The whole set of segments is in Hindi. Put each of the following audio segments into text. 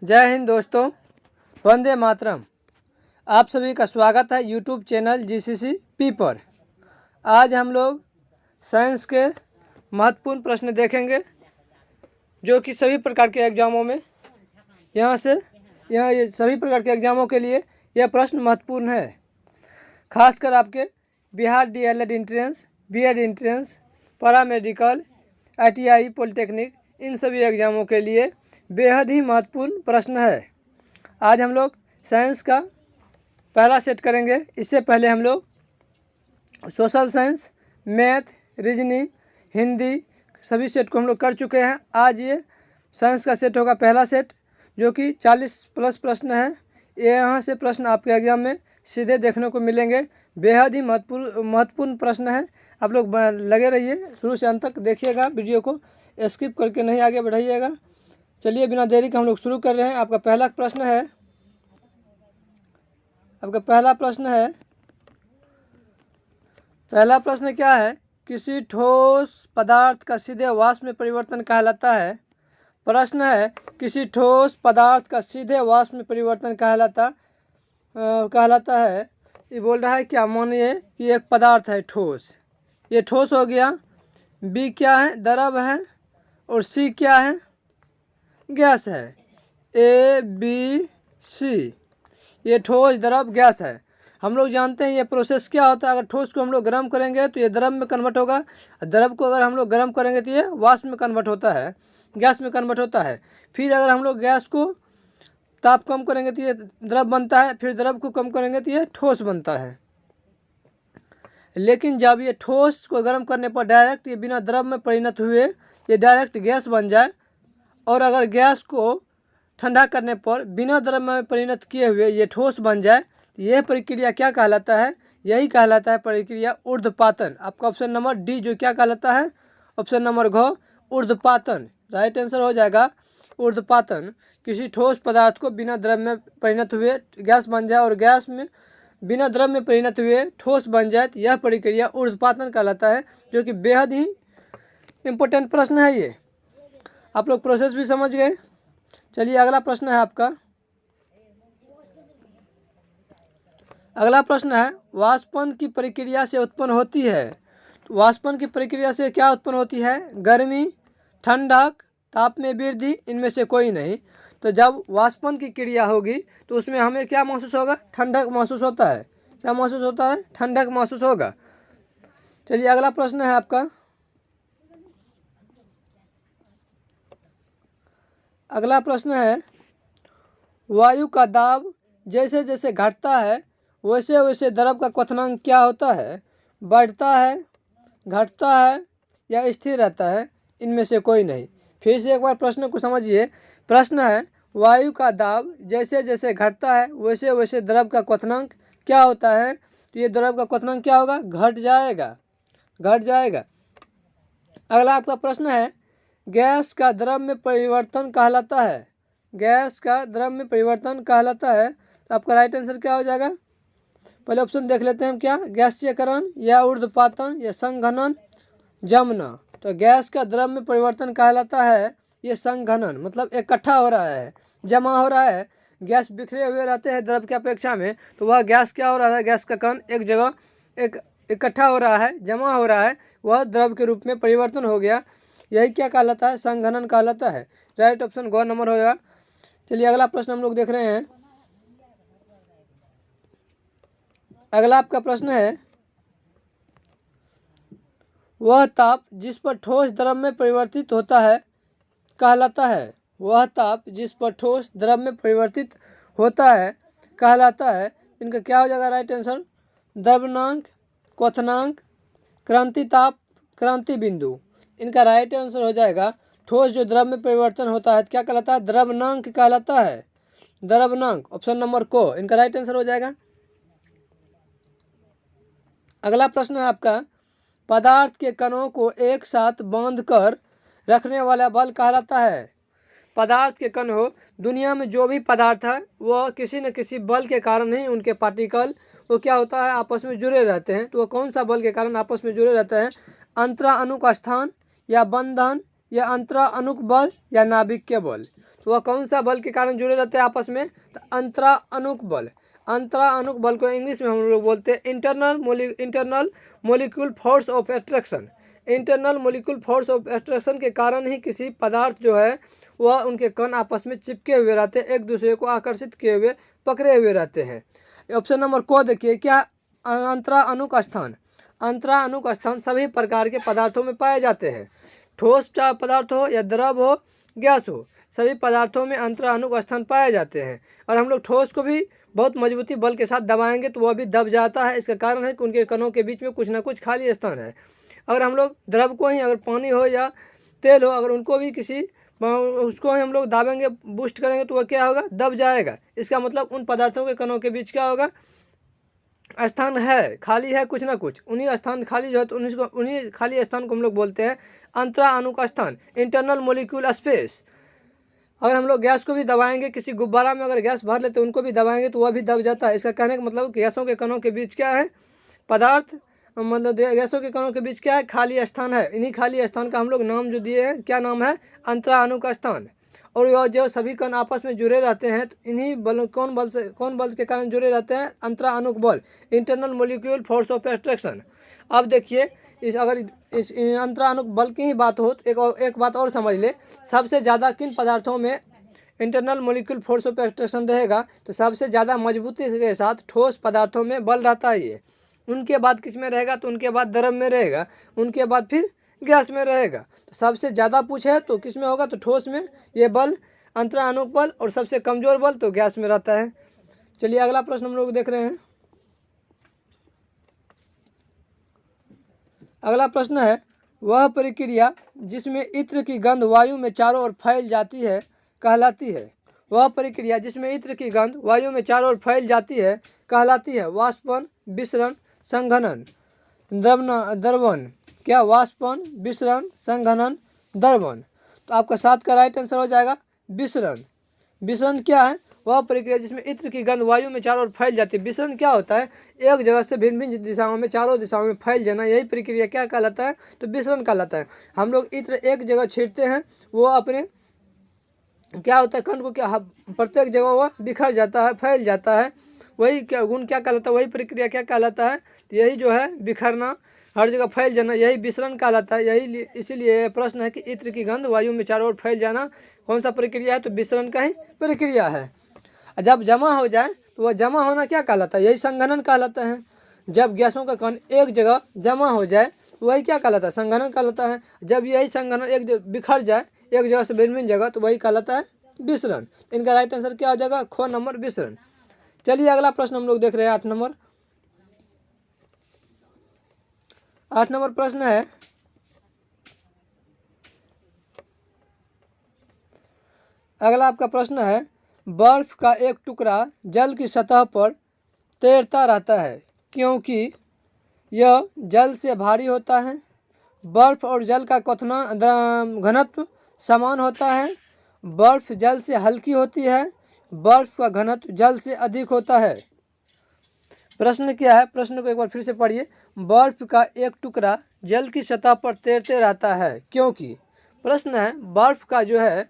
जय हिंद दोस्तों, वंदे मातरम। आप सभी का स्वागत है यूट्यूब चैनल GCCP पर। आज हम लोग साइंस के महत्वपूर्ण प्रश्न देखेंगे जो कि सभी प्रकार के एग्जामों में यहाँ ये सभी प्रकार के एग्जामों के लिए यह प्रश्न महत्वपूर्ण है। खासकर आपके Bihar DLED entrance, B.Ed entrance, paramedical, ITI, polytechnic, इन सभी एग्जामों के लिए बेहद ही महत्वपूर्ण प्रश्न है। आज हम लोग साइंस का पहला सेट करेंगे। इससे पहले हम लोग social science, math, reasoning, Hindi सभी सेट को हम लोग कर चुके हैं। आज ये साइंस का सेट होगा पहला सेट, जो कि 40+ प्रश्न है। यहाँ से प्रश्न आपके एग्जाम में सीधे देखने को मिलेंगे। बेहद ही महत्वपूर्ण प्रश्न है। आप लोग लगे रहिए, शुरू से अंत तक देखिएगा, वीडियो को स्किप करके नहीं आगे बढ़ाइएगा। चलिए बिना देरी के हम लोग शुरू कर रहे हैं। आपका पहला प्रश्न क्या है? किसी ठोस पदार्थ का सीधे वाष्प में परिवर्तन कहलाता है। प्रश्न है, किसी ठोस पदार्थ का सीधे वाष्प में परिवर्तन कहलाता है। ये बोल रहा है क्या? मानिए कि एक पदार्थ है ठोस, ये ठोस हो गया। बी क्या है? द्रव है। और सी क्या है? गैस है। ABC, ये ठोस, द्रव, गैस है। हम लोग जानते हैं ये प्रोसेस क्या होता है। अगर ठोस को हम लोग गर्म करेंगे तो ये द्रव में कन्वर्ट होगा। द्रव को अगर हम लोग गर्म करेंगे तो ये वाष्प में कन्वर्ट होता है, गैस में कन्वर्ट होता है। फिर अगर हम लोग गैस को ताप कम करेंगे तो ये द्रव बनता है। फिर द्रव को कम करेंगे तो ये ठोस बनता है। लेकिन जब ये ठोस को गर्म करने पर डायरेक्ट ये बिना द्रव में परिणत हुए ये डायरेक्ट गैस बन जाए, और अगर गैस को ठंडा करने पर बिना द्रव में परिणत किए हुए ये ठोस बन जाए, तो यह प्रक्रिया क्या कहलाता है? यही कहलाता है प्रक्रिया ऊर्ध्वपातन। आपका ऑप्शन नंबर डी जो क्या कहलाता है? ऑप्शन नंबर घ, ऊर्ध्वपातन राइट आंसर हो जाएगा। ऊर्ध्वपातन, किसी ठोस पदार्थ को बिना द्रव में परिणत हुए गैस बन जाए और गैस में बिना द्रव में परिणत हुए ठोस बन जाए, तो यह प्रक्रिया ऊर्ध्वपातन कहलाता है, जो कि बेहद ही इम्पोर्टेंट प्रश्न है। ये आप लोग प्रोसेस भी समझ गए। चलिए अगला प्रश्न है आपका। अगला प्रश्न है, वाष्पन की प्रक्रिया से उत्पन्न होती है। तो वाष्पन की प्रक्रिया से क्या उत्पन्न होती है? गर्मी, ठंडक, ताप में वृद्धि, इनमें से कोई नहीं। तो जब वाष्पन की क्रिया होगी तो उसमें हमें क्या महसूस होगा? ठंडक महसूस होता है। क्या महसूस होता है? ठंडक महसूस होगा। चलिए अगला प्रश्न है आपका। अगला प्रश्न है, वायु का दाब जैसे जैसे घटता है वैसे वैसे द्रव का क्वथनांक क्या होता है? बढ़ता है, घटता है या स्थिर रहता है? इनमें से कोई नहीं। फिर से एक बार प्रश्न को समझिए। प्रश्न है, वायु का दाब जैसे जैसे घटता है वैसे वैसे द्रव का क्वथनांक क्या होता है? तो ये द्रव का क्वथनांक क्या होगा? घट जाएगा। अगला आपका प्रश्न है, गैस का द्रव में परिवर्तन कहलाता है। गैस का द्रव में परिवर्तन कहलाता है। तो आपका राइट आंसर क्या हो जाएगा? पहले ऑप्शन देख लेते हैं हम क्या? गैसीकरण या ऊर्ध्वपातन या संघनन, जमना। तो गैस का द्रव में परिवर्तन कहलाता है ये संघनन, मतलब इकट्ठा हो रहा है, जमा हो रहा है। गैस बिखरे हुए रहते हैं द्रव की अपेक्षा में, तो वह गैस क्या हो रहा है? गैस का कण एक जगह इकट्ठा हो रहा है, जमा हो रहा है, वह द्रव के रूप में परिवर्तन हो गया। यही क्या कहलाता है? संघनन कहलाता है। राइट ऑप्शन ग नंबर होगा। चलिए अगला प्रश्न हम लोग देख रहे हैं। अगला आपका प्रश्न है, वह ताप जिस पर ठोस द्रव में परिवर्तित होता है कहलाता है। वह ताप जिस पर ठोस द्रव में परिवर्तित होता है कहलाता है। इनका क्या हो जाएगा राइट आंसर? द्रवनांक, क्वथनांक, क्रांति ताप, क्रांति बिंदु। इनका राइट आंसर हो जाएगा ठोस जो द्रव में परिवर्तन होता है क्या कहलाता है? द्रवनांक कहलाता है। द्रवनांक ऑप्शन नंबर को इनका राइट आंसर हो जाएगा। अगला प्रश्न है आपका, पदार्थ के कणों को एक साथ बांधकर रखने वाला बल कहलाता है। पदार्थ के कण हो, दुनिया में जो भी पदार्थ है वह किसी न किसी बल के कारण ही उनके पार्टिकल वो क्या होता है? आपस में जुड़े रहते हैं। तो वो कौन सा बल के कारण आपस में जुड़े रहते हैं? अंतरा अणुक स्थान या बंधन या अंतरा अणुक बल या नाभिक के बल। तो वह कौन सा बल के कारण जुड़े रहते हैं आपस में? तो अंतराअणुक बल। अंतराअणुक बल को इंग्लिश में हम लोग बोलते हैं internal molecule force of attraction. Internal molecule force of attraction के कारण ही किसी पदार्थ जो है वह उनके कण आपस में चिपके हुए रहते हैं, एक दूसरे को आकर्षित किए हुए पकड़े हुए रहते हैं। ऑप्शन नंबर को देखिए, क्या अंतराअणुक स्थान। अंतराअणुक स्थान सभी प्रकार के पदार्थों में पाए जाते हैं, ठोस पदार्थ हो या द्रव हो, गैस हो, सभी पदार्थों में अंतराअणुक स्थान पाए जाते हैं। और हम लोग ठोस को भी बहुत मजबूती बल के साथ दबाएंगे तो वह भी दब जाता है। इसका कारण है कि उनके कणों के बीच में कुछ ना कुछ खाली स्थान है। अगर हम लोग द्रव को ही, अगर पानी हो या तेल हो, अगर उनको भी उसको ही हम लोग दाबेंगे, बूस्ट करेंगे तो वह क्या होगा? दब जाएगा। इसका मतलब उन पदार्थों के कणों के बीच क्या होगा? स्थान है, खाली है कुछ ना कुछ। उन्हीं स्थान खाली जो है तो उन्हीं खाली स्थान को हम लोग बोलते हैं अंतराअणुक स्थान, इंटरनल मोलिक्यूल स्पेस। अगर हम लोग गैस को भी दबाएंगे, किसी गुब्बारा में अगर गैस भर लेते हैं उनको भी दबाएंगे तो वह भी दब जाता है। इसका कहने का मतलब गैसों के कणों के बीच क्या है? पदार्थ, मतलब गैसों के कणों के बीच क्या है? खाली स्थान है। इन्हीं खाली स्थान का हम लोग नाम जो दिए हैं, क्या नाम है? अंतराअणुक स्थान। और यह जो सभी कण आपस में जुड़े रहते हैं तो इन्हीं बल, कौन बल के कारण जुड़े रहते हैं? अंतराअणुक बल, internal molecule force of attraction. अब देखिए, अगर इस अंतराअणुक बल की ही बात हो तो एक बात और समझ ले, सबसे ज़्यादा किन पदार्थों में internal molecule force of attraction रहेगा? तो सबसे ज़्यादा मजबूती के साथ ठोस पदार्थों में बल रहता है ये। उनके बाद किस में रहेगा? तो उनके बाद द्रव में रहेगा, उनके बाद फिर गैस में रहेगा। तो सबसे ज़्यादा पूछे तो किस में होगा? तो ठोस में ये बल, अंतराअणुक बल। और सबसे कमज़ोर बल तो गैस में रहता है। चलिए अगला प्रश्न हम लोग देख रहे हैं। अगला प्रश्न है, वह प्रक्रिया जिसमें इत्र की गंध वायु में चारों ओर फैल जाती है कहलाती है। वह प्रक्रिया जिसमें इत्र की गंध वायु में चारों ओर फैल जाती है कहलाती है वाष्पन, विसरण, संघनन, द्रवण। क्या? वाष्पन, विसरण, संघनन, द्रवण। तो आपका 7 का राइट आंसर हो जाएगा विसरण। विसरण क्या है? वह प्रक्रिया जिसमें इत्र की गंध वायु में चारों ओर फैल जाती है। विसरण क्या होता है? एक जगह से भिन्न भिन्न दिशाओं में, चारों दिशाओं में फैल जाना, यही प्रक्रिया क्या कहलाता है? तो विसरण कहलाता है। हम लोग इत्र एक जगह छींटते हैं, वो अपने क्या होता है? कण को क्या प्रत्येक जगह वह बिखर जाता है, फैल जाता है। वही क्या गुण क्या कहलाता है? वही प्रक्रिया क्या कहलाता है? यही जो है बिखरना, हर जगह फैल जाना, यही विसरण कहलाता है। यही इसीलिए प्रश्न है कि इत्र की गंध वायु में चारों ओर फैल जाना कौन सा प्रक्रिया है? तो विसरण का ही प्रक्रिया है। जब जमा हो जाए तो वह जमा होना क्या कहलाता है? यही संघनन कहलाता है। जब गैसों का कण एक जगह जमा हो जाए तो वही क्या कहलाता है? संघनन कहलाता है। जब यही संघनन एक बिखर जाए एक जगह से भिन्न भिन्न जगह तो वही कहलाता है विसरण। इनका राइट आंसर क्या हो जाएगा? ख नंबर, विसरण। चलिए अगला प्रश्न हम लोग देख रहे हैं 8 नंबर। 8 नंबर प्रश्न है, अगला आपका प्रश्न है, बर्फ का एक टुकड़ा जल की सतह पर तैरता रहता है क्योंकि यह जल से भारी होता है। बर्फ और जल का घनत्व समान होता है। बर्फ जल से हल्की होती है। बर्फ का घनत्व जल से अधिक होता है। प्रश्न क्या है? प्रश्न को एक बार फिर से पढ़िए। बर्फ का एक टुकड़ा जल की सतह पर तैरते रहता है क्योंकि, प्रश्न है बर्फ का जो है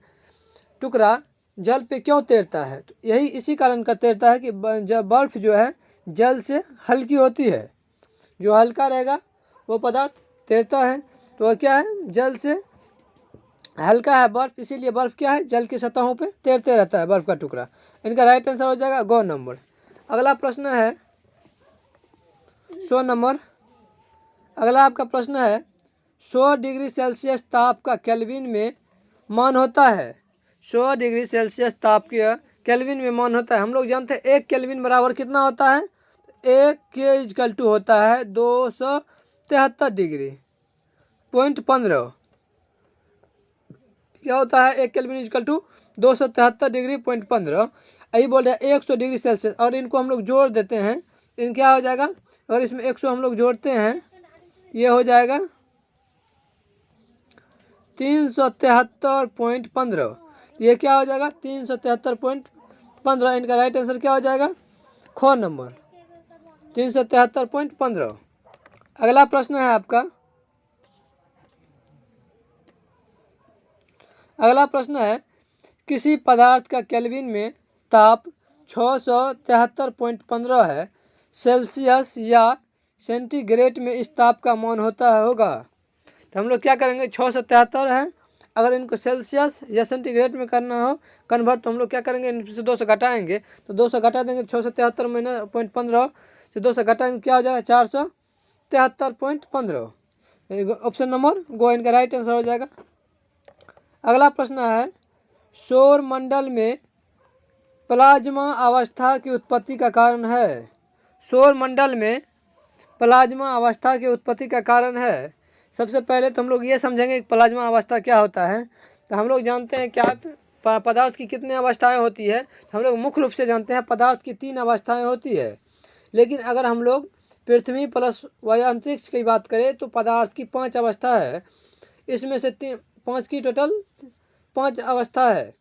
टुकड़ा जल पे क्यों तैरता है? तो यही इसी कारण का तैरता है कि जब बर्फ जो है जल से हल्की होती है, जो हल्का रहेगा वो पदार्थ तैरता है। तो वह क्या है? जल से हल्का है बर्फ, इसीलिए बर्फ क्या है? जल की सतहों पे तैरते रहता है बर्फ का टुकड़ा। इनका राइट आंसर हो जाएगा ग नंबर। अगला प्रश्न है 100 नंबर। अगला आपका प्रश्न है, 100 डिग्री सेल्सियस ताप का केल्विन में मान होता है। 100 डिग्री सेल्सियस ताप का केल्विन में मान होता है। हम लोग जानते हैं 1 केल्विन बराबर कितना होता है? 1 के इक्वल टू होता है 273 डिग्री पॉइंट 15। क्या होता है? 1 kelvin equal to 273 degree point 15। यही बोल रहे हैं 100 डिग्री सेल्सियस, और इनको हम लोग जोड़ देते हैं, इन क्या हो जाएगा? अगर इसमें 100 हम लोग जोड़ते हैं, ये हो जाएगा 373.15। ये क्या हो जाएगा? 373.15। इनका राइट आंसर क्या हो जाएगा? ख नंबर, 373.15। अगला प्रश्न है आपका, अगला प्रश्न है, किसी पदार्थ का केल्विन में ताप 673.15 है, सेल्सियस या सेंटीग्रेड में इस ताप का मान होगा। तो हम लोग क्या करेंगे, 673 है, अगर इनको सेल्सियस या सेंटीग्रेड में करना हो कन्वर्ट, तो हम लोग क्या करेंगे, इनसे 200 घटाएंगे, तो 200 घटा देंगे, 673 महीना 0.15 से 200 घटाएंगे, क्या हो जाएगा 473.15। ऑप्शन नंबर गो इनका राइट आंसर हो जाएगा। अगला प्रश्न है, सौर मंडल में प्लाज्मा अवस्था की उत्पत्ति का कारण है। सौर मंडल में प्लाज्मा अवस्था की उत्पत्ति का कारण है। सबसे पहले तो हम लोग ये समझेंगे कि प्लाज्मा अवस्था क्या होता है। तो हम लोग जानते हैं क्या पदार्थ की कितनी अवस्थाएं होती है। हम लोग मुख्य रूप से जानते हैं पदार्थ की 3 अवस्थाएं होती है, लेकिन अगर हम लोग पृथ्वी प्लस वायु अंतरिक्ष की बात करें तो पदार्थ की 5 अवस्था है। इसमें से 5 की टोटल 5 अवस्था है।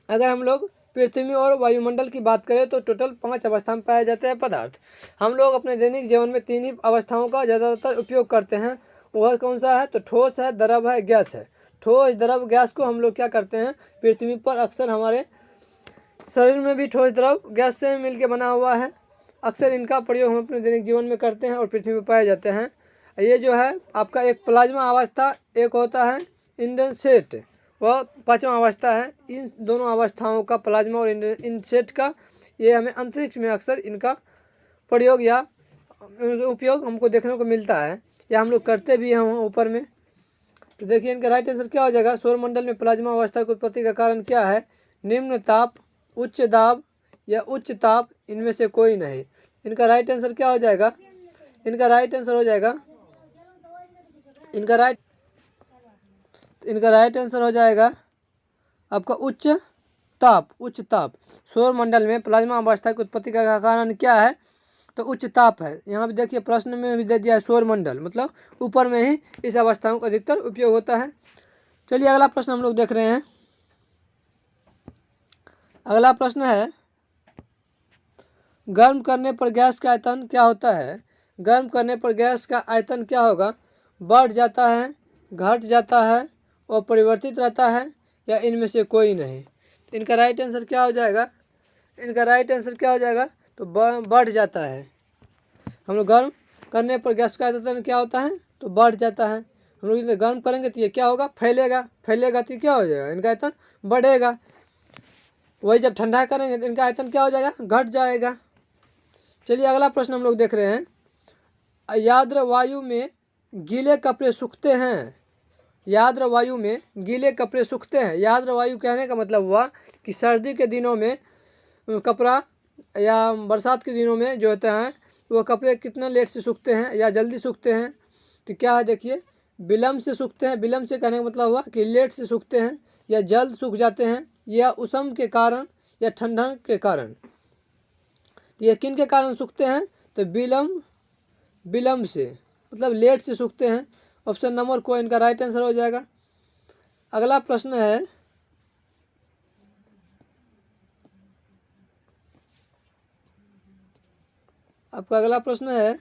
अगर हम लोग पृथ्वी और वायुमंडल की बात करें तो टोटल 5 अवस्था में पाए जाते हैं पदार्थ। हम लोग अपने दैनिक जीवन में 3 ही अवस्थाओं का ज़्यादातर उपयोग करते हैं। वह कौन सा है, तो ठोस है, द्रव है, गैस है। ठोस द्रव गैस को हम लोग क्या करते हैं, पृथ्वी पर अक्सर हमारे शरीर में भी ठोस द्रव गैस से मिलकर बना हुआ है। अक्सर इनका प्रयोग हम अपने दैनिक जीवन में करते हैं और पृथ्वी पर पाए जाते हैं। ये जो है आपका एक प्लाज्मा अवस्था, एक होता है इंडेंसेट, वह 5वां अवस्था है। इन दोनों अवस्थाओं का, प्लाज्मा और इंडेंसेट का, ये हमें अंतरिक्ष में अक्सर इनका प्रयोग या उपयोग हमको देखने को मिलता है, या हम लोग करते भी हैं ऊपर में। तो देखिए इनका राइट आंसर क्या हो जाएगा, सौरमंडल में प्लाज्मा अवस्था की उत्पत्ति का कारण क्या है, निम्न ताप, उच्च दाब या उच्च ताप, इनमें से कोई नहीं। इनका राइट आंसर क्या हो जाएगा, इनका राइट आंसर हो जाएगा, इनका राइट आंसर हो जाएगा आपका उच्च ताप। उच्च ताप, सौरमंडल में प्लाज्मा अवस्था की उत्पत्ति का कारण क्या है, तो उच्च ताप है। यहाँ पे देखिए प्रश्न में भी दे दिया है सौरमंडल, मतलब ऊपर में ही इस अवस्थाओं का अधिकतर उपयोग होता है। चलिए अगला प्रश्न हम लोग देख रहे हैं। अगला प्रश्न है, गर्म करने पर गैस का आयतन क्या होता है। गर्म करने पर गैस का आयतन क्या होगा, बढ़ जाता है, घट जाता है, और परिवर्तित रहता है, या इनमें से कोई नहीं। तो इनका राइट आंसर क्या हो जाएगा, इनका राइट आंसर क्या हो जाएगा, तो बढ़ जाता है। हम लोग गर्म करने पर गैस का आयतन क्या होता है, तो बढ़ जाता है। हम लोग इसे गर्म करेंगे तो ये क्या होगा, फैलेगा, फैलेगा तो क्या हो जाएगा, इनका आयतन बढ़ेगा। वही जब ठंडा करेंगे तो इनका आयतन क्या हो जाएगा, घट जाएगा। चलिए अगला प्रश्न हम लोग देख रहे हैं, आर्द्र वायु में गीले कपड़े सूखते हैं। आर्द्र वायु में गीले कपड़े सूखते हैं। आर्द्र वायु कहने का मतलब हुआ कि सर्दी के दिनों में कपड़ा, या बरसात के दिनों में जो होते हैं वो कपड़े कितना लेट से सूखते हैं या जल्दी सूखते हैं। तो क्या है देखिए, विलम्ब से सूखते हैं। विलम्ब से कहने का मतलब हुआ कि लेट से सूखते हैं, या जल्द सूख जाते हैं, या उष्ण के कारण, या ठंडा के कारण। तो ये किन के कारण सूखते हैं, तो विलम्ब से, मतलब लेट से सूखते हैं। ऑप्शन नंबर को इनका राइट आंसर हो जाएगा। अगला प्रश्न है, आपका अगला प्रश्न है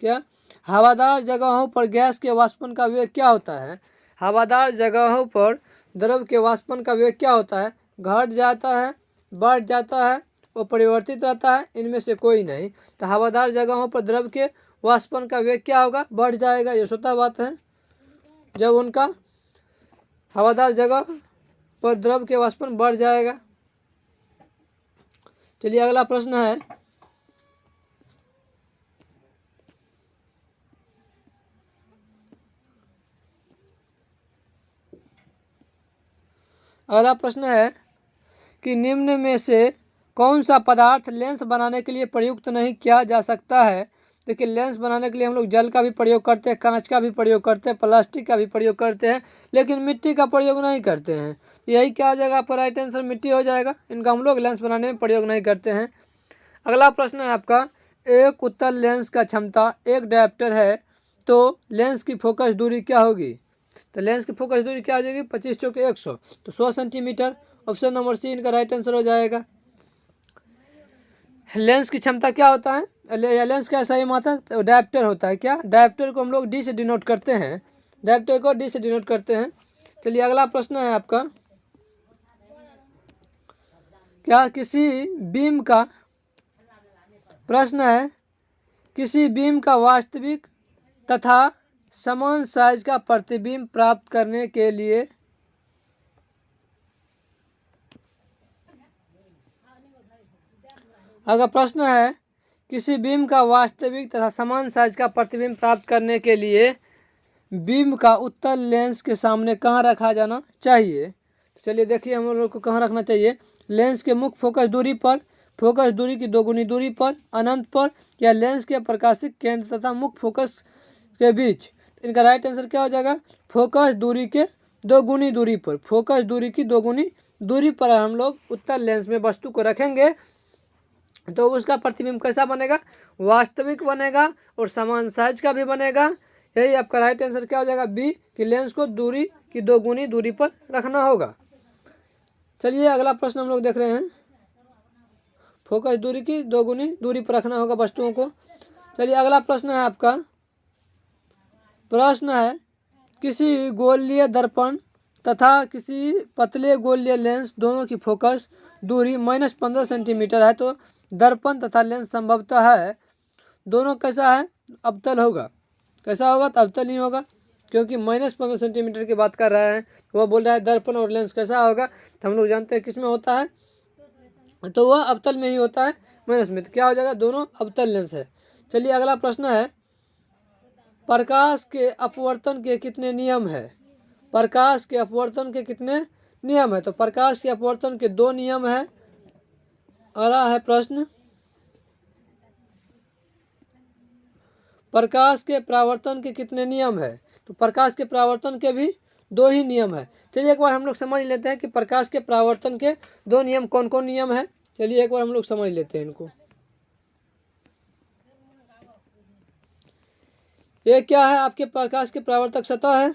क्या, हवादार जगहों पर गैस के वाष्पन का वेग क्या होता है। हवादार जगहों पर द्रव के वाष्पन का वेग क्या होता है, घट जाता है, बढ़ जाता है, और परिवर्तित रहता है, इनमें से कोई नहीं। तो हवादार जगहों पर द्रव के वाष्पन का वेग क्या होगा, बढ़ जाएगा। ये स्वतः बात है, जब उनका हवादार जगह पर द्रव के वाष्पन बढ़ जाएगा। चलिए अगला प्रश्न है, अगला प्रश्न है कि निम्न में से कौन सा पदार्थ लेंस बनाने के लिए प्रयुक्त नहीं किया जा सकता है। देखिए लेंस बनाने के लिए हम लोग जल का भी प्रयोग करते हैं, कांच का भी प्रयोग करते हैं, प्लास्टिक का भी प्रयोग करते हैं, लेकिन मिट्टी का प्रयोग नहीं करते हैं। यही क्या हो जाएगा, आपका राइट आंसर मिट्टी हो जाएगा। इनका हम लोग लेंस बनाने में प्रयोग नहीं करते हैं। अगला प्रश्न है आपका, एक उत्तल लेंस का क्षमता 1 डायोप्टर है, तो लेंस की फोकस दूरी क्या होगी। तो लेंस की फोकस दूरी क्या हो जाएगी, 25 चौके 100, तो 100 सेंटीमीटर। ऑप्शन नंबर सी इनका राइट आंसर हो जाएगा। लेंस की क्षमता क्या होता है, लेंस का सही मात्रा डायोप्टर होता है। क्या डायोप्टर को हम लोग डी से डिनोट करते हैं। डायरेक्टर को डी से डिनोट करते हैं। चलिए अगला प्रश्न है आपका, क्या किसी बीम का प्रश्न है, किसी बीम का वास्तविक तथा समान साइज का प्रतिबिंब प्राप्त करने के लिए अगर प्रश्न है किसी बीम का वास्तविक तथा समान साइज का प्रतिबिंब प्राप्त करने के लिए बीम का उत्तल लेंस के सामने कहाँ रखा जाना चाहिए। तो चलिए देखिए हम लोग को कहाँ रखना चाहिए। लेंस के मुख्य फोकस दूरी पर, फोकस दूरी की दोगुनी दूरी पर, अनंत पर, या लेंस के प्रकाशिक केंद्र तथा मुख्य फोकस के बीच। इनका राइट आंसर क्या हो जाएगा, फोकस दूरी के दोगुनी दूरी पर। फोकस दूरी की दोगुनी दूरी पर हम लोग उत्तल लेंस में वस्तु को रखेंगे तो उसका प्रतिबिंब कैसा बनेगा, वास्तविक बनेगा और समान साइज का भी बनेगा। यही आपका राइट आंसर क्या हो जाएगा, बी, कि लेंस को दूरी की दोगुनी दूरी पर रखना होगा। चलिए अगला प्रश्न हम लोग देख रहे हैं, फोकस दूरी की दोगुनी दूरी पर रखना होगा वस्तुओं को। चलिए अगला प्रश्न है आपका, प्रश्न है किसी गोलीय दर्पण तथा किसी पतले गोलीय लेंस दोनों की फोकस दूरी -15 सेंटीमीटर है तो दर्पण तथा लेंस संभवतः है दोनों कैसा है, अवतल होगा। कैसा होगा, तो अवतल ही होगा, क्योंकि -15 सेंटीमीटर की बात कर रहा है। वह बोल रहा है दर्पण और लेंस कैसा होगा, तो हम लोग जानते हैं किस में होता है, तो वह अवतल में ही होता है, माइनस में। तो क्या हो जाएगा, दोनों अवतल लेंस है। चलिए अगला प्रश्न है, प्रकाश के अपवर्तन के कितने नियम है। प्रकाश के अपवर्तन के कितने नियम है, तो प्रकाश के अपवर्तन के 2 नियम है। अगला है प्रश्न, प्रकाश के परावर्तन के कितने नियम है, तो प्रकाश के परावर्तन के भी 2 ही नियम है। चलिए एक बार हम लोग समझ लेते हैं कि प्रकाश के परावर्तन के 2 नियम कौन कौन नियम है। चलिए एक बार हम लोग समझ लेते हैं इनको। ये क्या है, आपके प्रकाश की परावर्तक सतह है।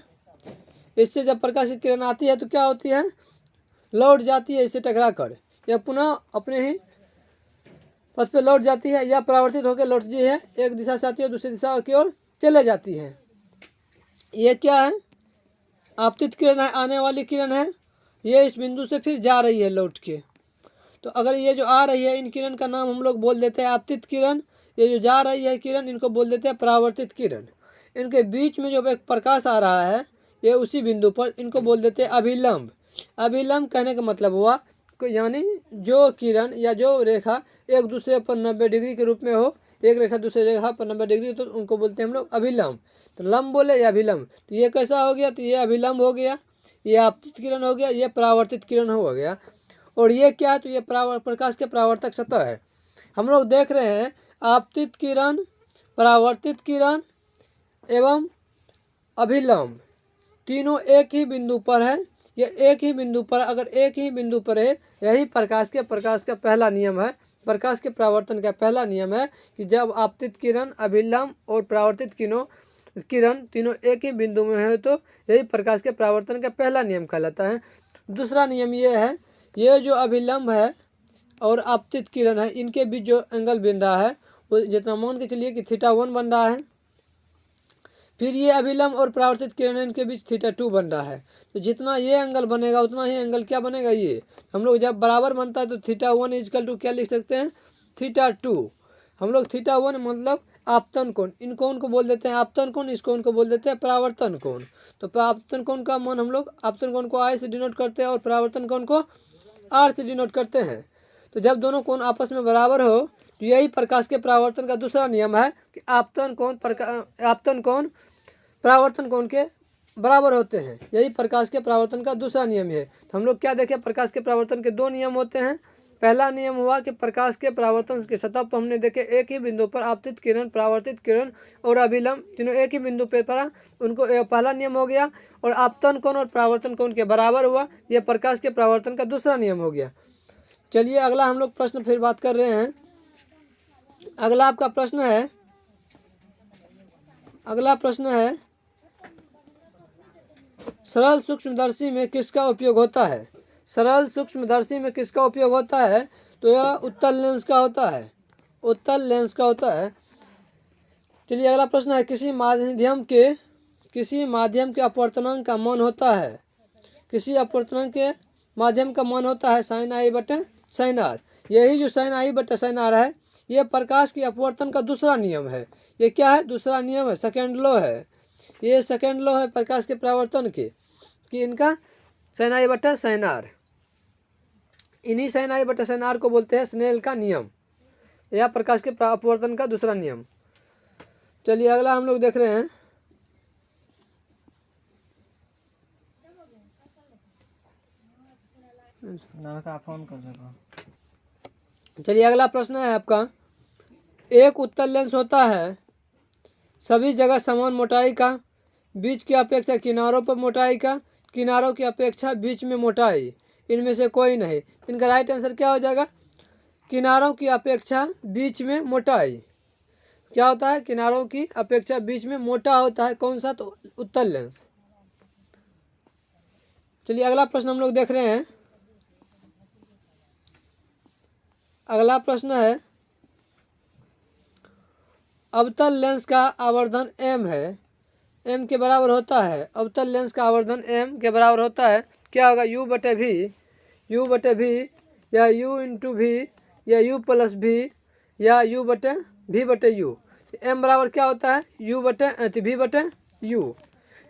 इससे जब प्रकाश की किरण आती है तो क्या होती है, लौट जाती है इससे टकरा कर, यह पुनः अपने ही पथ पे लौट जाती है या परावर्तित होकर लौटती है, एक दिशा से आती है दूसरी दिशा की ओर चले जाती है। ये क्या है, आपतित किरण है, आने वाली किरण है, ये इस बिंदु से फिर जा रही है लौट के। तो अगर ये जो आ रही है इन किरण का नाम हम लोग बोल देते हैं आपतित किरण, ये जो जा रही है किरण इनको बोल देते हैं परावर्तित किरण। इनके बीच में जो एक प्रकाश आ रहा है ये उसी बिंदु पर, इनको बोल देते हैं अभिलंब। अभिलंब कहने का मतलब हुआ यानी जो किरण या जो रेखा एक दूसरे पर 90 डिग्री के रूप में हो, एक रेखा दूसरे रेखा पर 90 डिग्री, तो उनको बोलते हैं हम लोग अभिलंब। तो लंब बोले या अभिलंब, तो ये कैसा हो गया, तो ये अभिलंब हो गया, ये आपतित किरण हो गया, ये परावर्तित किरण हो गया। और ये क्या है, तो ये प्रकाश के परावर्तक सतह है। हम लोग देख रहे हैं आपतित किरण, परावर्तित किरण एवं अभिलंब तीनों एक ही बिंदु पर है। ये एक ही बिंदु पर, अगर एक ही बिंदु पर है, यही प्रकाश का पहला नियम है। प्रकाश के परावर्तन का पहला नियम है कि जब आपतित किरण, अभिलंब और परावर्तित किरण तीनों एक ही बिंदु में है तो यही प्रकाश के परावर्तन का पहला नियम कहलाता है। दूसरा नियम ये है, ये जो अभिलंब है और आपतित किरण है इनके बीच जो एंगल बन रहा है वो जितना मान के चलिए कि θ1 बन रहा है, फिर ये अभिलंब और परावर्तित किरण इनके बीच θ2 बन रहा है। तो जितना ये एंगल बनेगा उतना ही एंगल क्या बनेगा, ये हम लोग जब बराबर बनता है तो θ1 इजकल टू क्या लिख सकते हैं, θ2। हम लोग θ1 मतलब आपतन कोण, इन कोण को बोल देते हैं आपतन कोण, इस कोण को बोल देते हैं परावर्तन कोण। तो आपतन कोण का मान हम लोग आपतन कोण को I से डिनोट करते हैं और परावर्तन कोण को R से डिनोट करते हैं। तो जब दोनों कोण आपस में बराबर हो तो यही प्रकाश के परावर्तन का दूसरा नियम है कि आपतन कोण परावर्तन कोण के बराबर होते हैं। यही प्रकाश के परावर्तन का दूसरा नियम है। तो हम लोग क्या देखें, प्रकाश के परावर्तन के 2 नियम होते हैं। पहला नियम हुआ कि प्रकाश के परावर्तन के सतह पर हमने देखे एक ही बिंदु पर आपतित किरण, परावर्तित किरण और अभिलंब तीनों एक ही बिंदु पर पड़ा, उनको पहला नियम हो गया। और आपतन कोण और परावर्तन कोण के बराबर हुआ, यह प्रकाश के परावर्तन का दूसरा नियम हो गया। चलिए अगला हम लोग प्रश्न फिर बात कर रहे हैं। अगला आपका प्रश्न है, अगला प्रश्न है सरल सूक्ष्मदर्शी में किसका उपयोग होता है। सरल सूक्ष्मदर्शी में किसका उपयोग होता है, तो यह उत्तल लेंस का होता है, उत्तल लेंस का होता है। चलिए अगला प्रश्न है, किसी माध्यम के अपवर्तनांक का मान होता है, किसी अपवर्तनांक के माध्यम का मान होता है sin i बटे sin r। यही जो sin i बटे sin r है ये प्रकाश की अपवर्तन का दूसरा नियम है। ये क्या है? दूसरा नियम है, सेकेंड लॉ है। ये सेकेंड लॉ है प्रकाश के परावर्तन के, कि इनका sin i बटा sin r। इन्हीं sin i बटा sin r को बोलते हैं स्नेल का नियम या प्रकाश के अपवर्तन का दूसरा नियम। चलिए अगला हम लोग देख रहे हैं। फोन कर देगा। चलिए अगला प्रश्न है आपका। एक उत्तल लेंस होता है, सभी जगह समान मोटाई का, बीच की अपेक्षा किनारों पर मोटाई का, किनारों की अपेक्षा बीच में मोटाई, इनमें से कोई नहीं। इनका राइट आंसर क्या हो जाएगा? किनारों की अपेक्षा बीच में मोटाई। क्या होता है? किनारों की अपेक्षा बीच में मोटा होता है। कौन सा? तो उत्तल लेंस। चलिए अगला प्रश्न हम लोग देख रहे हैं। अगला प्रश्न है, अवतल लेंस का आवर्धन m है, m के बराबर होता है। अवतल लेंस का आवर्धन m के बराबर होता है। क्या होगा? u बटे v, u बटे v या u इंटू v या u प्लस v या u बटे v बटे u। m बराबर क्या होता है? u बटे v बटे u।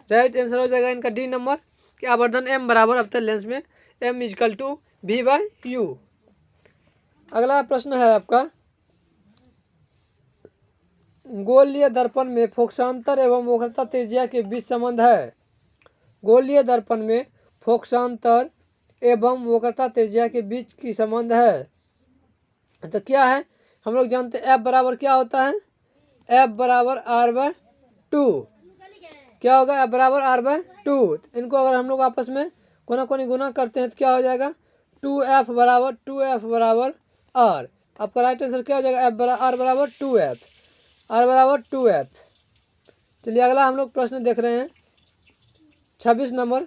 राइट आंसर हो जाएगा इनका डी नंबर, कि आवर्धन m बराबर अवतल लेंस में m is equal to v by u। अगला प्रश्न है आपका, गोलीय दर्पण में फोकसांतर एवं वक्रता त्रिज्या के बीच संबंध है। गोलीय दर्पण में फोकसांतर एवं वक्रता त्रिज्या के बीच की संबंध है। तो क्या है? हम लोग जानते हैं F बराबर क्या होता है? F बराबर R बाय 2। क्या होगा? F बराबर R बाय 2। इनको अगर हम लोग आपस में कोना कोनी गुना करते हैं तो क्या हो जाएगा? 2F बराबर R। आपका राइट आंसर क्या हो जाएगा? R बराबर 2F, R बराबर 2F। चलिए अगला हम लोग प्रश्न देख रहे हैं। 26 नंबर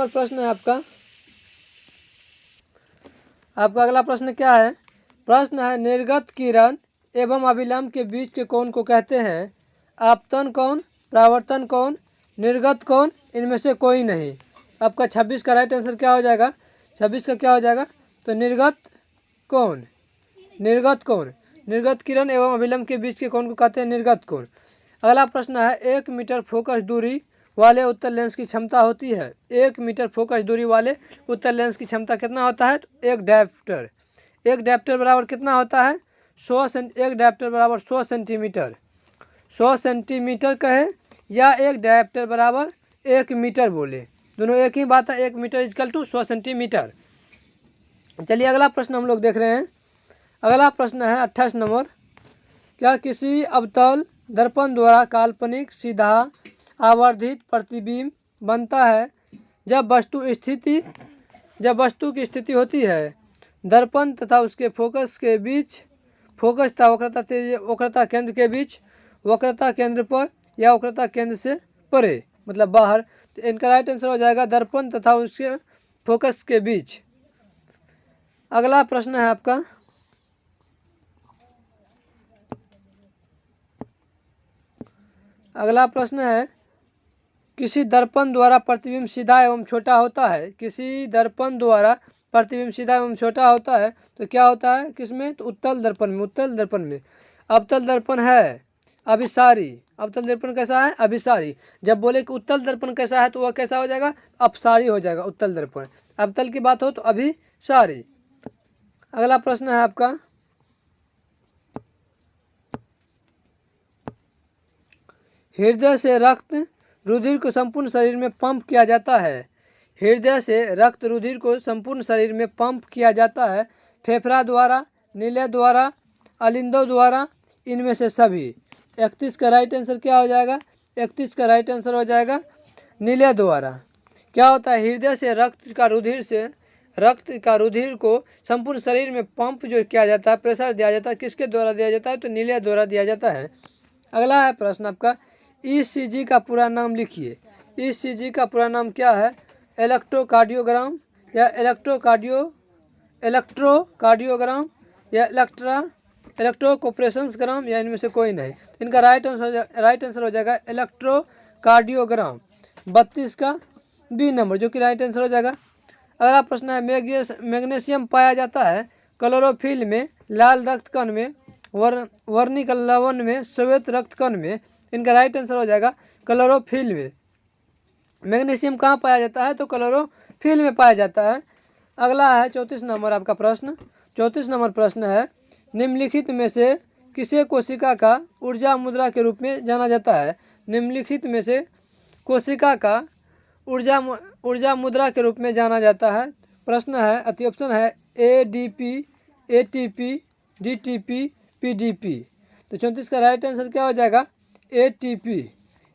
प्रश्न है आपका। अगला प्रश्न क्या है? प्रश्न है, निर्गत किरण एवं अभिलंब के बीच के कोण को कहते हैं आपतन कोण, परावर्तन कोण, निर्गत कोण, इनमें से कोई नहीं। आपका 26 का राइट आंसर क्या हो जाएगा? 26 का क्या हो जाएगा? तो निर्गत कोण। निर्गत किरण एवं अभिलंब के बीच के कोण को कहते हैं निर्गत कोण। अगला प्रश्न है, 1 मीटर फोकस दूरी वाले उत्तल लेंस की क्षमता होती है। 1 मीटर फोकस दूरी वाले उत्तल लेंस की क्षमता कितना होता है? तो एक डायप्टर बराबर कितना होता है? 1 डायप्टर बराबर 100 सेंटीमीटर। 100 सेंटीमीटर कहे या एक डायप्टर बराबर 1 मीटर बोले, दोनों एक ही बात है। 1 मीटर इजकल टू 100 सेंटीमीटर। चलिए अगला प्रश्न हम लोग देख रहे हैं। अगला प्रश्न है 28 नंबर। क्या किसी अवतल दर्पण द्वारा काल्पनिक सीधा आवर्धित प्रतिबिंब बनता है जब वस्तु की स्थिति होती है दर्पण तथा उसके फोकस के बीच, फोकस तथा वक्रता केंद्र के बीच, वक्रता केंद्र पर या वक्रता केंद्र से परे, मतलब बाहर। तो इनका राइट आंसर हो जाएगा दर्पण तथा उसके फोकस के बीच। अगला प्रश्न है आपका, अगला प्रश्न है, किसी दर्पण द्वारा प्रतिबिंब सीधा एवं छोटा होता है। किसी दर्पण द्वारा प्रतिबिंब सीधा एवं छोटा होता है तो क्या होता है? किसमें? तो उत्तल दर्पण में। अवतल दर्पण है अभिसारी। अवतल दर्पण कैसा है? अभिसारी। जब बोले कि उत्तल दर्पण कैसा है तो वह कैसा हो जाएगा? अपसारी हो जाएगा उत्तल दर्पण। अवतल की बात हो तो अभिसारी। अगला प्रश्न है आपका, हृदय से रक्त रुधिर को संपूर्ण शरीर में पंप किया जाता है। हृदय से रक्त रुधिर को संपूर्ण शरीर में पंप किया जाता है। फेफड़ा द्वारा, नीले द्वारा, अलिंदों द्वारा, इनमें से सभी। 31 का राइट आंसर क्या हो जाएगा? 31 का राइट आंसर हो जाएगा नीले द्वारा। क्या होता है? हृदय से रक्त का रुधिर को संपूर्ण शरीर में पंप जो किया जाता है, प्रेशर दिया जाता है, किसके द्वारा दिया जाता है? तो नीले द्वारा दिया जाता है। अगला है प्रश्न आपका, ECG का पूरा नाम लिखिए। ECG का पूरा नाम क्या है? इलेक्ट्रोकार्डियोग्राम या इलेक्ट्रोकार्डियोग्राम या इलेक्ट्रोकोपरेशंसग्राम या इनमें से कोई नहीं। तो इनका राइट आंसर हो जाएगा इलेक्ट्रोकार्डियोग्राम, 32 का बी नंबर, जो कि राइट आंसर हो जाएगा। अगला प्रश्न है, मैग्नीशियम पाया जाता है क्लोरोफिल में, लाल रक्त कण में, वर्णिक लवण में, श्वेत रक्त कण में। इनका राइट आंसर हो जाएगा क्लोरोफिल में। मैग्नीशियम कहाँ पाया जाता है? तो क्लोरोफिल में पाया जाता है। अगला है 34 नंबर आपका प्रश्न। 34 नंबर प्रश्न है, निम्नलिखित में से किसे कोशिका का ऊर्जा मुद्रा के रूप में जाना जाता है? निम्नलिखित में से कोशिका का ऊर्जा मुद्रा के रूप में जाना जाता है। प्रश्न है, अति ऑप्शन है ADP, ATP, DTP, PDP। तो 34 का राइट आंसर क्या हो जाएगा? ATP।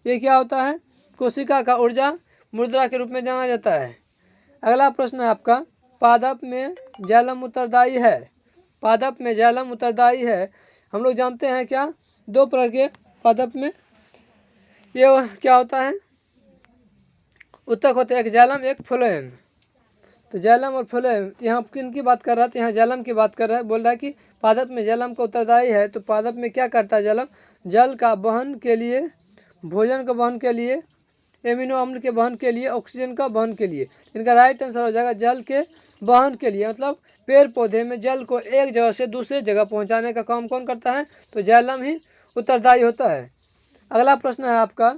ये क्या होता है? कोशिका का ऊर्जा मुद्रा के रूप में जाना जाता है। अगला प्रश्न है आपका, पादप में जाइलम उत्तरदायी है। पादप में जाइलम उत्तरदायी है। हम लोग जानते हैं क्या, दो प्रकार के पादप में ये क्या होता है, उत्तक होते हैं, एक जाइलम एक फ्लोएम। तो जाइलम और फ्लोएम, यहाँ किन की बात कर रहा है? तो यहाँ जाइलम की बात कर रहा है। बोल रहा है कि पादप में जाइलम का उत्तरदायी है। तो पादप में क्या करता है जाइलम? जल का वहन के लिए, भोजन का वहन के लिए, एमिनो अम्ल के वहन के लिए, ऑक्सीजन का वहन के लिए। इनका राइट आंसर हो जाएगा जल के वहन के लिए। मतलब पेड़ पौधे में जल को एक जगह से दूसरे जगह पहुंचाने का काम कौन करता है? तो जाइलम ही उत्तरदायी होता है। अगला प्रश्न है आपका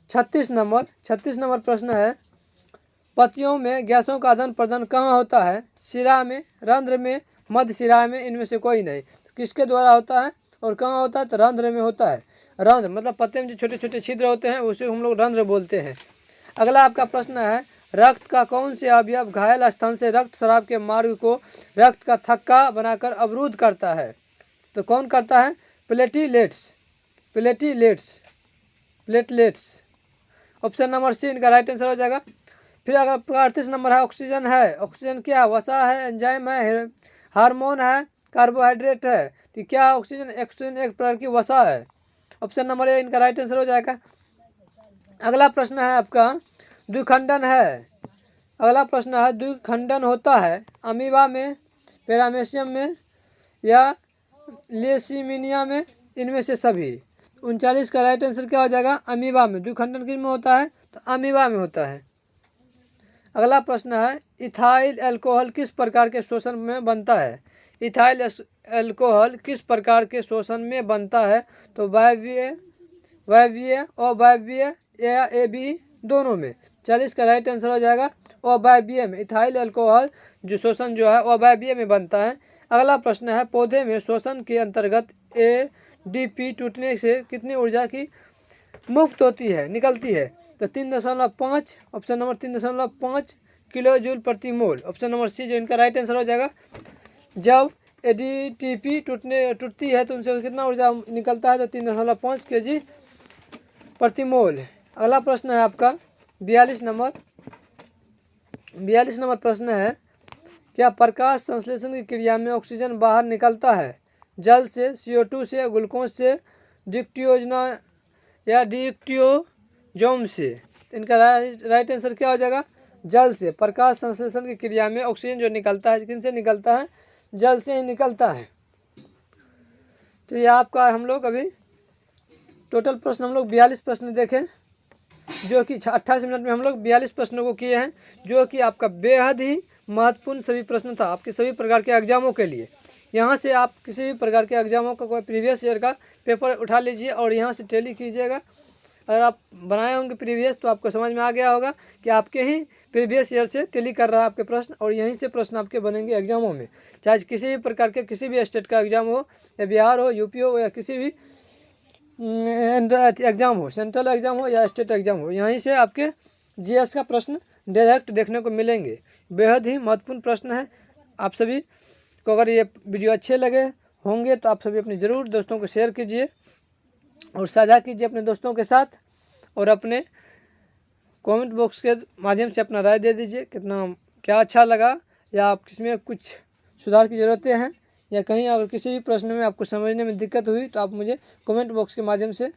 36 नंबर। 36 नंबर प्रश्न है, पत्तियों में गैसों का आदान प्रदान कहाँ होता है? शिरा में, रंध्र में, मध्य शिरा में, इनमें से कोई नहीं। तो किसके द्वारा होता है और कहाँ होता है? तो रंध्र में होता है। रंध्र मतलब पत्ते में जो छोटे छोटे छिद्र होते हैं उसे हम लोग रंध्र बोलते हैं। अगला आपका प्रश्न है, रक्त का कौन से अवयव घायल स्थान से रक्त स्राव के मार्ग को रक्त का थक्का बनाकर अवरुद्ध करता है? तो कौन करता है? प्लेटलेट्स। ऑप्शन नंबर सी इनका राइट आंसर हो जाएगा। फिर अगर 38 नंबर है, ऑक्सीजन है। ऑक्सीजन क्या है? वसा है, एंजाइम है, हार्मोन है, कार्बोहाइड्रेट है। तो क्या ऑक्सीजन एक प्रकार की वसा है। ऑप्शन नंबर ए इनका राइट आंसर हो जाएगा। अगला प्रश्न है आपका, द्विखंडन है। अगला प्रश्न है, द्विखंडन होता है अमीबा में, पैरामेशियम में या लेशिमिनिया में, इनमें से सभी। 39 का राइट आंसर क्या हो जाएगा? अमीबा में। द्विखंडन किस में होता है? तो अमीबा में होता है। अगला प्रश्न है, इथाइल अल्कोहल किस प्रकार के शोषण में बनता है? इथाइल अल्कोहल किस प्रकार के शोषण में बनता है? तो वायवीय, अवायवीय या AB दोनों में। 40 का राइट आंसर हो जाएगा अवायवीय में। इथाइल अल्कोहल जो शोषण जो है अवायवीय में बनता है। अगला प्रश्न है, पौधे में शोषण के अंतर्गत ADP टूटने से कितनी ऊर्जा की मुक्त होती है, निकलती है? तो 3.5, ऑप्शन नंबर 3.5 किलो जूल प्रति मोल। ऑप्शन नंबर सी जो इनका राइट आंसर हो जाएगा। जब ADP टूटती है तो उनसे कितना ऊर्जा निकलता है? तो 3.5 kg प्रति मोल। अगला प्रश्न है आपका 42 नंबर। 42 नंबर प्रश्न है, क्या प्रकाश संश्लेषण की क्रिया में ऑक्सीजन बाहर निकलता है? जल से, CO2 से, ग्लूकोज से, डिक्टियोजना या डिक्टियोजोम से? इनका राइट आंसर क्या हो जाएगा? जल से। प्रकाश संश्लेषण की क्रिया में ऑक्सीजन जो निकलता है किन से निकलता है? जल से ही निकलता है। तो ये आपका हम लोग अभी टोटल प्रश्न हम लोग 42 प्रश्न देखें, जो कि 28 मिनट में हम लोग 42 प्रश्नों को किए हैं, जो कि आपका बेहद ही महत्वपूर्ण सभी प्रश्न था आपके सभी प्रकार के एग्जामों के लिए। यहाँ से आप किसी भी प्रकार के एग्जामों का कोई प्रीवियस ईयर का पेपर उठा लीजिए और यहाँ से टैली कीजिएगा। अगर आप बनाए होंगे प्रीवियस तो आपको समझ में आ गया होगा कि आपके ही प्रीवियस ईयर से टैली कर रहा है आपके प्रश्न, और यहीं से प्रश्न आपके बनेंगे एग्जामों में। चाहे किसी भी प्रकार के किसी भी स्टेट का एग्जाम हो, या बिहार हो, यूपी हो, या किसी भी एग्जाम हो, सेंट्रल एग्जाम हो या स्टेट एग्जाम हो, यहीं से आपके GS का प्रश्न डायरेक्ट देखने को मिलेंगे। बेहद ही महत्वपूर्ण प्रश्न है। आप सभी को अगर ये वीडियो अच्छे लगे होंगे तो आप सभी अपने ज़रूर दोस्तों को शेयर कीजिए और साझा कीजिए अपने दोस्तों के साथ, और अपने कमेंट बॉक्स के माध्यम से अपना राय दे दीजिए कितना क्या अच्छा लगा, या आप किसमें कुछ सुधार की ज़रूरतें हैं, या कहीं अगर किसी भी प्रश्न में आपको समझने में दिक्कत हुई तो आप मुझे कमेंट बॉक्स के माध्यम से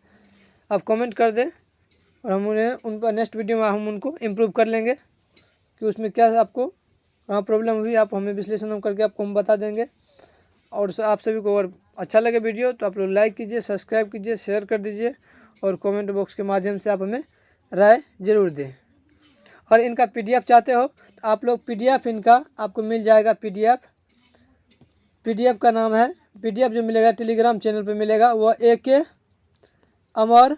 आप कमेंट कर दें, और हम उन्हें उन पर नेक्स्ट वीडियो में हम उनको इम्प्रूव कर लेंगे कि उसमें क्या आपको कहाँ प्रॉब्लम हुई, आप हमें विश्लेषण करके आपको हम बता देंगे। और आप सभी को अगर अच्छा लगे वीडियो तो आप लोग लाइक कीजिए, सब्सक्राइब कीजिए, शेयर कर दीजिए और कमेंट बॉक्स के माध्यम से आप हमें राय ज़रूर दें। और इनका PDF चाहते हो तो आप लोग PDF इनका आपको मिल जाएगा। PDF का नाम है, PDF जो मिलेगा टेलीग्राम चैनल पे मिलेगा, वह AK अमर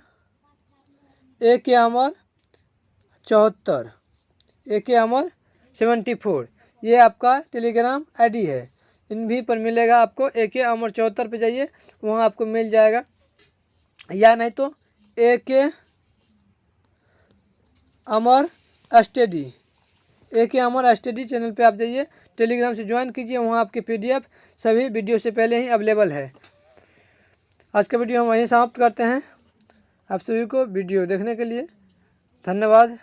74, AK अमर 74, ये आपका टेलीग्राम ID है। इन भी पर मिलेगा आपको। AK अमर 74 पे जाइए, वहाँ आपको मिल जाएगा, या नहीं तो AK अमर स्टडी, AK अमर स्टडी चैनल पे आप जाइए, टेलीग्राम से ज्वाइन कीजिए, वहाँ आपके PDF सभी वीडियो से पहले ही अवेलेबल है। आज का वीडियो हम वहीं समाप्त करते हैं। आप सभी को वीडियो देखने के लिए धन्यवाद।